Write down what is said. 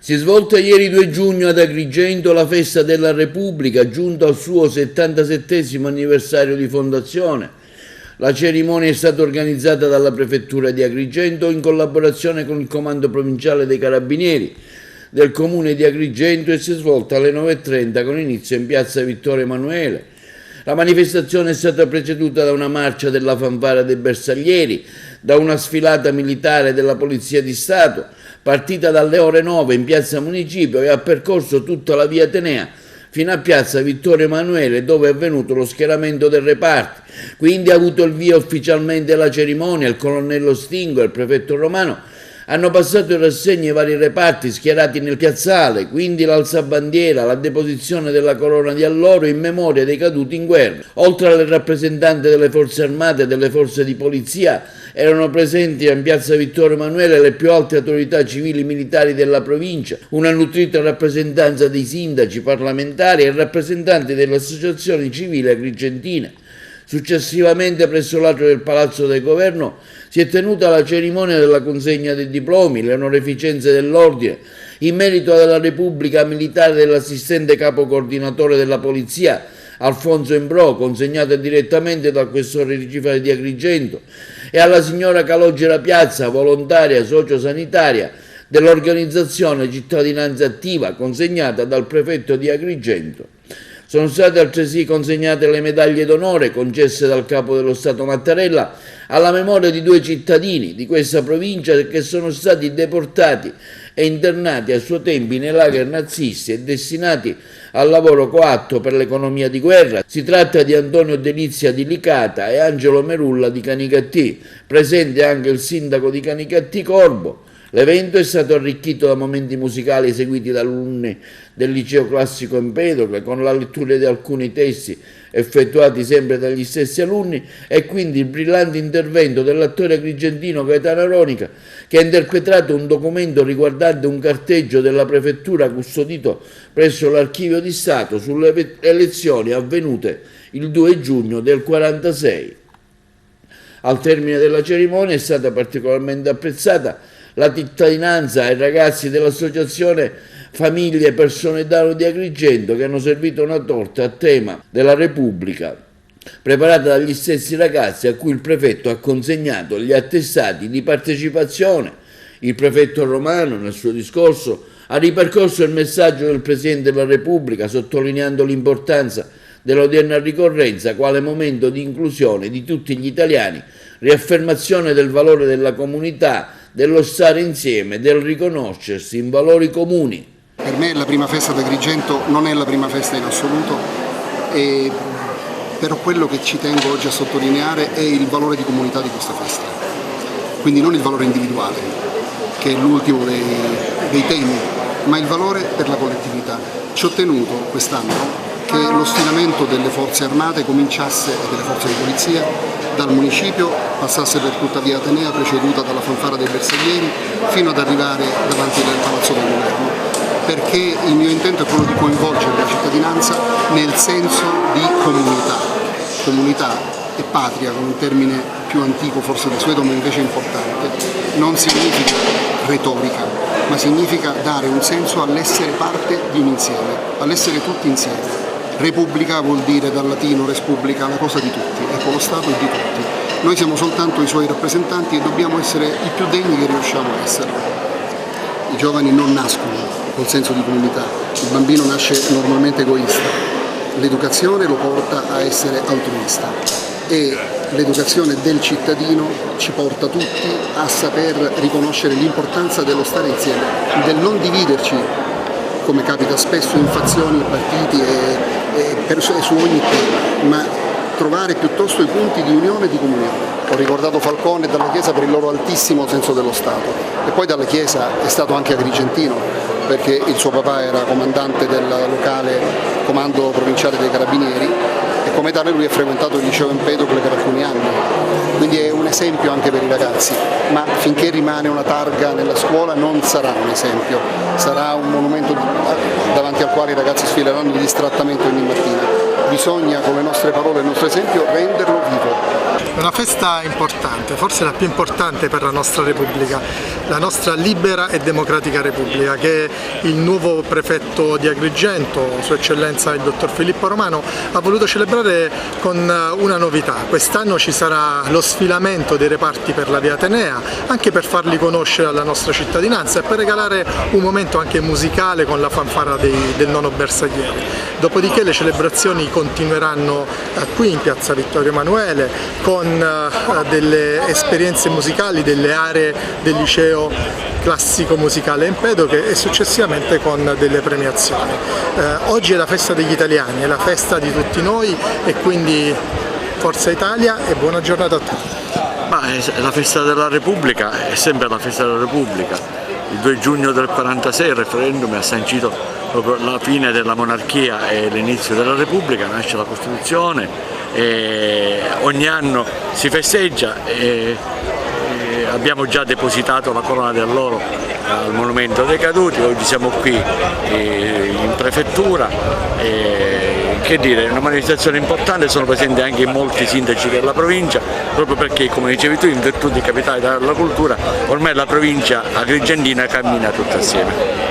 Si è svolta ieri 2 giugno ad Agrigento la festa della Repubblica, giunto al suo 77° anniversario di fondazione. La cerimonia è stata organizzata dalla Prefettura di Agrigento in collaborazione con il Comando Provinciale dei Carabinieri del Comune di Agrigento e si è svolta alle 9:30 con inizio in piazza Vittorio Emanuele. La manifestazione è stata preceduta da una marcia della fanfara dei bersaglieri, da una sfilata militare della Polizia di Stato, partita dalle ore 9 in piazza Municipio e ha percorso tutta la via Atenea fino a piazza Vittorio Emanuele, dove è avvenuto lo schieramento del reparto. Quindi ha avuto il via ufficialmente la cerimonia. Il colonnello Stingo e il prefetto Romano hanno passato in rassegna i vari reparti schierati nel piazzale, quindi l'alzabandiera, la deposizione della corona di alloro in memoria dei caduti in guerra. Oltre alle rappresentanti delle forze armate e delle forze di polizia, erano presenti in piazza Vittorio Emanuele le più alte autorità civili militari della provincia, una nutrita rappresentanza dei sindaci, parlamentari e rappresentanti delle associazioni civili agrigentine. Successivamente, presso l'atrio del Palazzo del Governo, si è tenuta la cerimonia della consegna dei diplomi, le onorificenze dell'ordine, in merito alla Repubblica Militare dell'assistente capo coordinatore della Polizia, Alfonso Embrò, consegnata direttamente dal questore Ricifari di Agrigento, e alla signora Calogera Piazza, volontaria sociosanitaria dell'organizzazione Cittadinanza Attiva, consegnata dal prefetto di Agrigento. Sono state altresì consegnate le medaglie d'onore concesse dal Capo dello Stato Mattarella alla memoria di 2 cittadini di questa provincia che sono stati deportati e internati a suo tempo nei lager nazisti e destinati al lavoro coatto per l'economia di guerra. Si tratta di Antonio Delizia di Licata e Angelo Merulla di Canicattì, presente anche il sindaco di Canicattì Corbo. L'evento è stato arricchito da momenti musicali eseguiti da alunni del liceo classico Empedocle, con la lettura di alcuni testi effettuati sempre dagli stessi alunni, e quindi il brillante intervento dell'attore agrigentino Gaetano Aronica, che ha interpretato un documento riguardante un carteggio della prefettura custodito presso l'Archivio di Stato sulle elezioni avvenute il 2 giugno del 1946. Al termine della cerimonia è stata particolarmente apprezzata la cittadinanza ai ragazzi dell'associazione Famiglie e Persone d'Aro di Agrigento, che hanno servito una torta a tema della Repubblica, preparata dagli stessi ragazzi a cui il prefetto ha consegnato gli attestati di partecipazione. Il prefetto Romano, nel suo discorso, ha ripercorso il messaggio del Presidente della Repubblica, sottolineando l'importanza dell'odierna ricorrenza quale momento di inclusione di tutti gli italiani, riaffermazione del valore della comunità, dello stare insieme, del riconoscersi in valori comuni. Per me la prima festa di Agrigento non è la prima festa in assoluto, però quello che ci tengo oggi a sottolineare è il valore di comunità di questa festa, quindi non il valore individuale, che è l'ultimo dei temi, ma il valore per la collettività. Ci ho tenuto quest'anno che lo sfinamento delle forze armate cominciasse, e delle forze di polizia, dal municipio, passasse per tutta via Atenea, preceduta dalla fanfara dei bersaglieri, fino ad arrivare davanti al Palazzo del Governo, perché il mio intento è quello di coinvolgere la cittadinanza nel senso di comunità e patria, con un termine più antico forse desueto ma invece importante. Non significa retorica, ma significa dare un senso all'essere parte di un insieme, all'essere tutti insieme. Repubblica vuol dire dal latino res publica, la cosa di tutti, ecco, lo Stato è di tutti. Noi siamo soltanto i suoi rappresentanti e dobbiamo essere i più degni che riusciamo a essere. I giovani non nascono col senso di comunità, il bambino nasce normalmente egoista, l'educazione lo porta a essere altruista e l'educazione del cittadino ci porta tutti a saper riconoscere l'importanza dello stare insieme, del non dividerci, come capita spesso in fazioni, partiti e su ogni tema, ma trovare piuttosto i punti di unione e di comunione. Ho ricordato Falcone e Dalla Chiesa per il loro altissimo senso dello Stato, e poi Dalla Chiesa è stato anche agrigentino, perché il suo papà era comandante del locale comando provinciale dei Carabinieri e come tale lui ha frequentato il liceo Empedocle per alcuni anni, quindi è un esempio anche per i ragazzi, ma finché rimane una targa nella scuola non sarà un esempio, sarà un monumento davanti al quale i ragazzi sfileranno distrattamente ogni mattina. Bisogna, con le nostre parole e il nostro esempio, renderlo vivo. Una festa importante, forse la più importante per la nostra Repubblica, la nostra libera e democratica Repubblica, che il nuovo prefetto di Agrigento, Sua Eccellenza il dottor Filippo Romano, ha voluto celebrare con una novità. Quest'anno ci sarà lo sfilamento dei reparti per la via Atenea, anche per farli conoscere alla nostra cittadinanza e per regalare un momento anche musicale con la fanfara del nono Bersaglieri. Dopodiché le celebrazioni continueranno qui in piazza Vittorio Emanuele con delle esperienze musicali delle aree del liceo classico musicale Empedocle e successivamente con delle premiazioni. Oggi è la festa degli italiani, è la festa di tutti noi e quindi Forza Italia e buona giornata a tutti. La festa della Repubblica è sempre la festa della Repubblica. Il 2 giugno del 1946 il referendum ha sancito proprio la fine della monarchia e l'inizio della Repubblica, nasce la Costituzione e ogni anno si festeggia e abbiamo già depositato la corona d'alloro al Monumento dei Caduti, oggi siamo qui in prefettura. Che dire, è una manifestazione importante, sono presenti anche molti sindaci della provincia, proprio perché, come dicevi tu, in virtù di capitale della cultura, ormai la provincia agrigentina cammina tutta assieme.